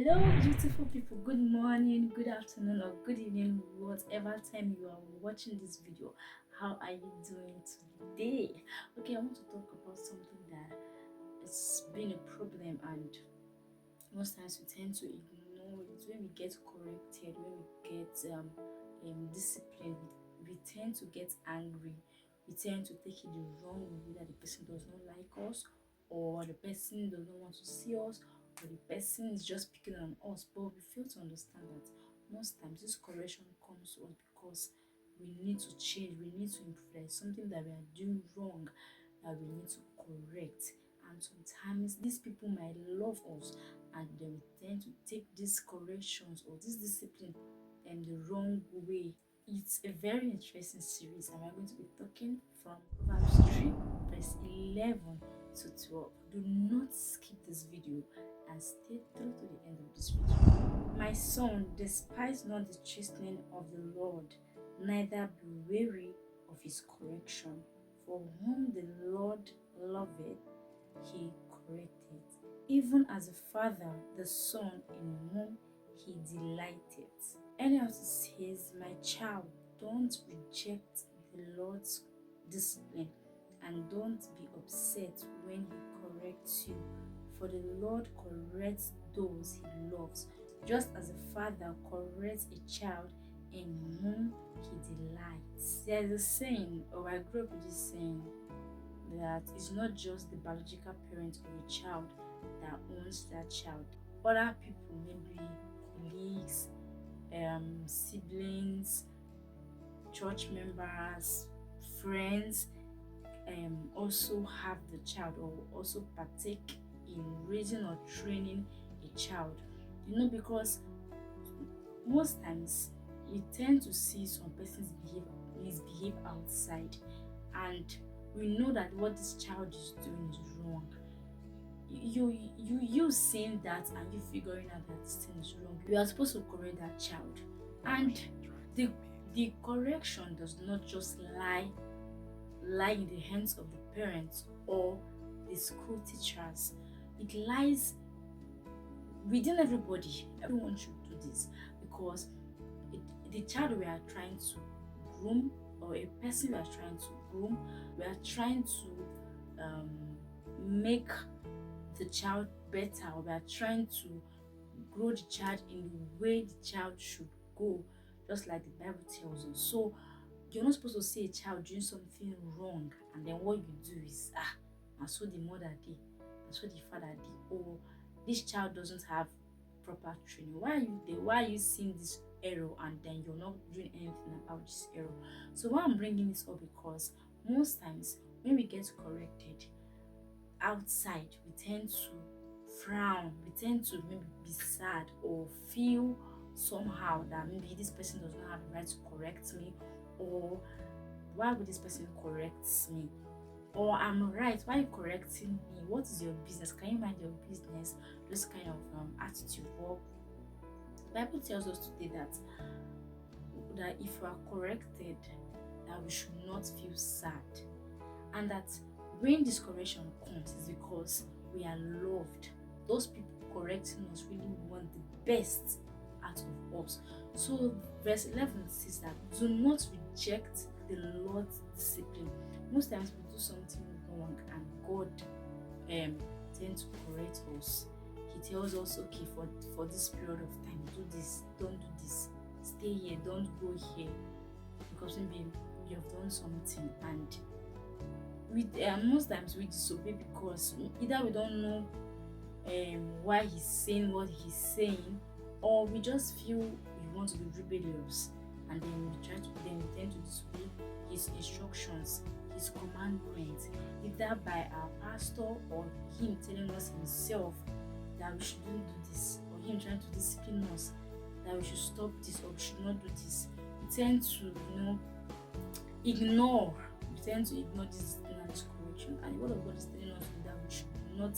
Hello, beautiful people. Good morning, good afternoon, or good evening, whatever time you are watching this video. How are you doing today? Okay, I want to talk about something that has been a problem, and most times we tend to ignore it. When we get corrected, when we get disciplined, we tend to get angry. We tend to take it the wrong way, that the person does not like us, or the person does not want to see us, or the person is just picking on us. But we fail to understand that most times this correction comes to us because we need to change, we need to improve. There is something that we are doing wrong that we need to correct. And sometimes these people might love us, and they will tend to take these corrections or this discipline in the wrong way. It's a very interesting series, and we're going to be talking from Proverbs 3, verse 11 to 12. Do not skip this video and stay through to the end of this video. My son, despise not the chastening of the Lord, neither be weary of his correction. For whom the Lord loveth, he correcteth, even as a father the son in whom he delighteth. Anyhow, it says, my child, don't reject the Lord's discipline, and don't be upset when he corrects you, for the Lord corrects those he loves, just as a father corrects a child in whom he delights. There's a saying, or I grew up with this saying, that it's not just the biological parent of a child that owns that child. Other people, maybe colleagues, siblings, church members, friends, also have the child, or also partake in raising or training a child. Because most times we tend to see some persons misbehave outside, and we know that what this child is doing is wrong. You seeing that and you figuring out that this thing is wrong, you are supposed to correct that child. And the correction does not just lie in the hands of the parents or the school teachers. It lies within everybody. Everyone should do this, because the child we are trying to groom, or a person we are trying to groom, we are trying to make the child better, or we are trying to grow the child in the way the child should go, just like the Bible tells us. So you're not supposed to see a child doing something wrong, and then what you do is, and so the mother did, and so the father did, or this child doesn't have proper training. Why are you there? Why are you seeing this error and then you're not doing anything about this error? So why I'm bringing this up, because most times when we get corrected outside, we tend to frown, we tend to maybe be sad or feel somehow that maybe this person does not have the right to correct me, or why would this person correct me, or I'm right, why are you correcting me, what is your business, can you mind your business, this kind of attitude. Well, the Bible tells us today that if we are corrected, that we should not feel sad, and that when this correction comes is because we are loved. Those people correcting us really want the best out of us. So verse 11 says that do not reject the Lord's discipline. Most times we do something wrong and God tends to correct us. He tells us, okay, for this period of time, do this, don't do this, stay here, don't go here, because maybe you have done something, and most times we disobey because either we don't know why he's saying what he's saying, or we just feel we want to be rebellious, and then we tend to disobey his instructions, his commandments, either by our pastor or him telling us himself that we shouldn't do this, or him trying to discipline us that we should stop this or we should not do this. We tend to ignore this correction, and the word of God is telling us that we should not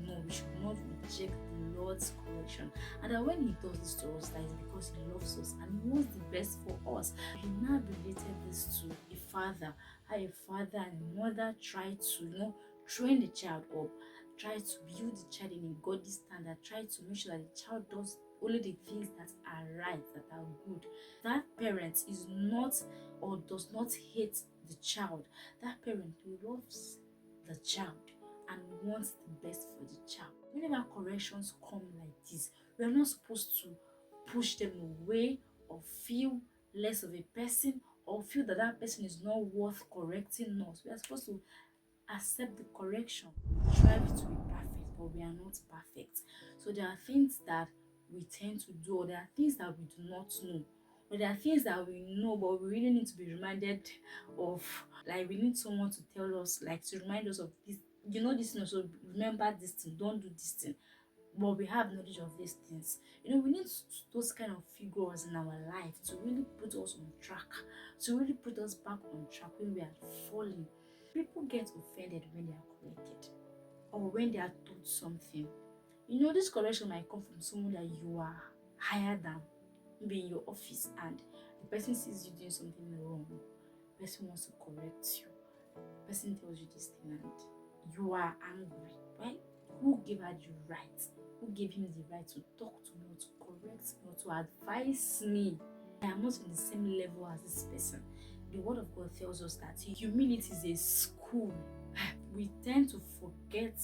ignore, we should not reject the Lord's correction, and that when he does this to us, that is because he loves us and he wants the best for us. He now related this to a father, how a father and a mother try to train the child up, try to build the child in a godly standard, try to make sure that the child does only the things that are right, that are good. That parent is not or does not hate the child. That parent loves the child and wants the best for the child. Whenever corrections come like this, we are not supposed to push them away or feel less of a person or feel that that person is not worth correcting us. We are supposed to accept the correction. We strive to be perfect, but we are not perfect. So there are things that we tend to do, or there are things that we do not know. Or there are things that we know, but we really need to be reminded of. Like we need someone to tell us, like to remind us of this. You know this thing, so remember this thing. Don't do this thing. But we have knowledge of these things. We need those kind of figures in our life to really put us on track, to really put us back on track when we are falling. People get offended when they are corrected or when they are told something. This correction might come from someone that you are higher than, maybe in your office, and the person sees you doing something wrong. The person wants to correct you. The person tells you this thing and you are angry, right? Who gave her the right? Who gave him the right to talk to me, or to correct me, or to advise me? I am not on the same level as this person. The word of God tells us that humility is a school. We tend to forget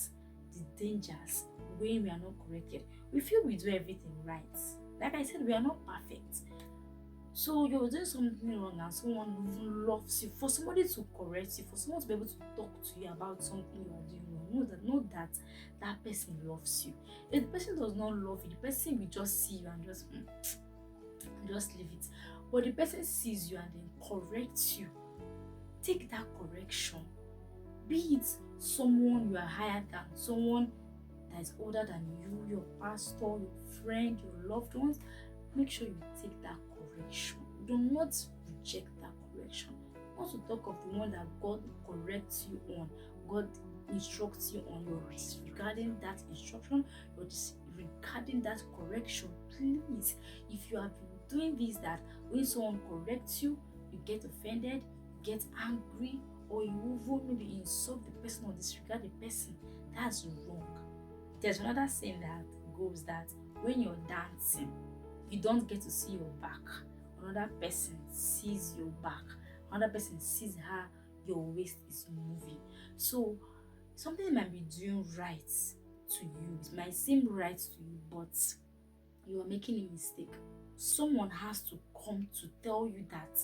the dangers when we are not corrected. We feel we do everything right. Like I said, we are not perfect. So you're doing something wrong and someone even loves you. For somebody to correct you, for someone to be able to talk to you about something you are doing wrong, know that that person loves you. If the person does not love you, the person will just see you and just leave it. But the person sees you and then corrects you. Take that correction. Be it someone you are higher than, someone that is older than you, your pastor, your friend, your loved ones. Make sure you take that correction. Do not reject that correction. Not to talk of the one that God corrects you on, God instructs you on. You're disregarding that instruction, you're disregarding that correction. Please, if you have been doing this, that when someone corrects you, you get offended, you get angry, or you even maybe insult the person or disregard the person, that's wrong. There's another saying that goes that when you're dancing, you don't get to see your back. Another person sees your back. Another person sees how your waist is moving. So something might be doing right to you. It might seem right to you, but you are making a mistake. Someone has to come to tell you that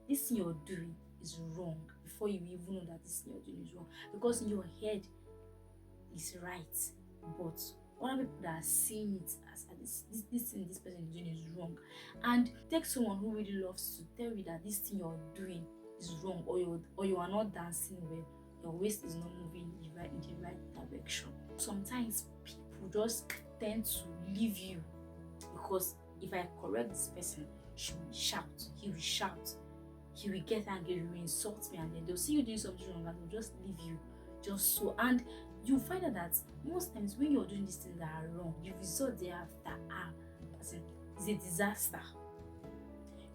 this thing you're doing is wrong before you even know that this thing you're doing is wrong. Because in your head is right, but other people that are seeing it as this thing this person is doing is wrong. And take someone who really loves to tell you that this thing you're doing is wrong, or you are not dancing well, your waist is not moving in the right direction. Sometimes people just tend to leave you because if I correct this person, she will shout, he will shout, he will get angry, he will insult me, and then they'll see you doing something wrong and they'll just leave you just so. And you find out that most times when you're doing these things that are wrong, the result thereafter is a disaster.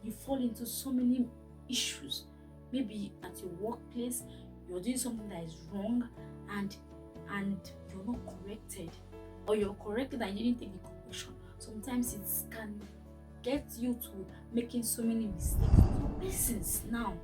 You fall into so many issues. Maybe at your workplace, you're doing something that is wrong and you're not corrected, or you're corrected and you didn't take the correction. Sometimes it can get you to making so many mistakes. So persons now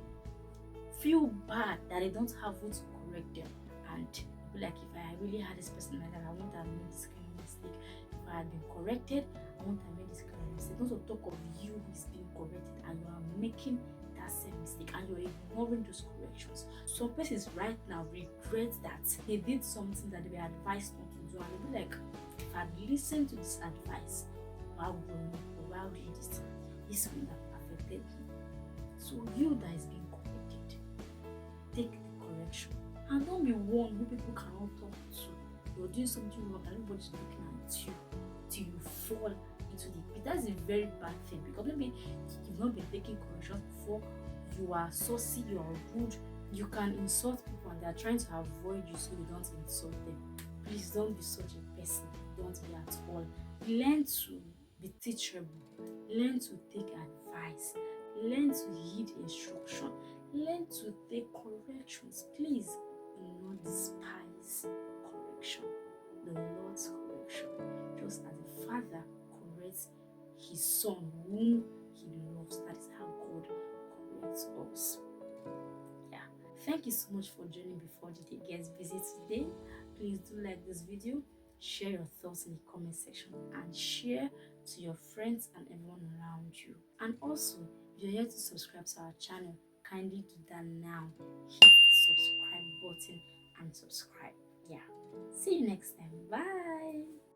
feel bad that they don't have who to correct them, and be like, if I really had this person like that, I wouldn't have made this kind of mistake. If I had been corrected, I wouldn't have made this kind of mistake. Don't talk of you who is being corrected and you are making that same mistake and you're ignoring those corrections. Some persons right now regret that they did something that they were advised not to do, and they'll be like, if I had listened to this advice while growing up, or while doing this would have affected me. So you that is being corrected, take the correction. And don't be one who people cannot talk to. You're doing something wrong and everybody's looking at you till you fall into the pit. That's a very bad thing, because maybe you've not been taking corrections before, you are saucy, you are rude, you can insult people and they're trying to avoid you so you don't insult them. Please don't be such a person. Don't be at all. Learn to be teachable. Learn to take advice. Learn to heed instruction. Learn to take corrections. Please do not despise correction. the Lord's correction, just as a father corrects his son whom he loves. That is how God corrects us. Yeah. Thank you so much for joining Before the Day Gets Busy today. Please do like this video, share your thoughts in the comment section, and share to your friends and everyone around you. And also, if you're here to subscribe to our channel, kindly do that now. Hit the subscribe button and subscribe. Yeah. See you next time. Bye.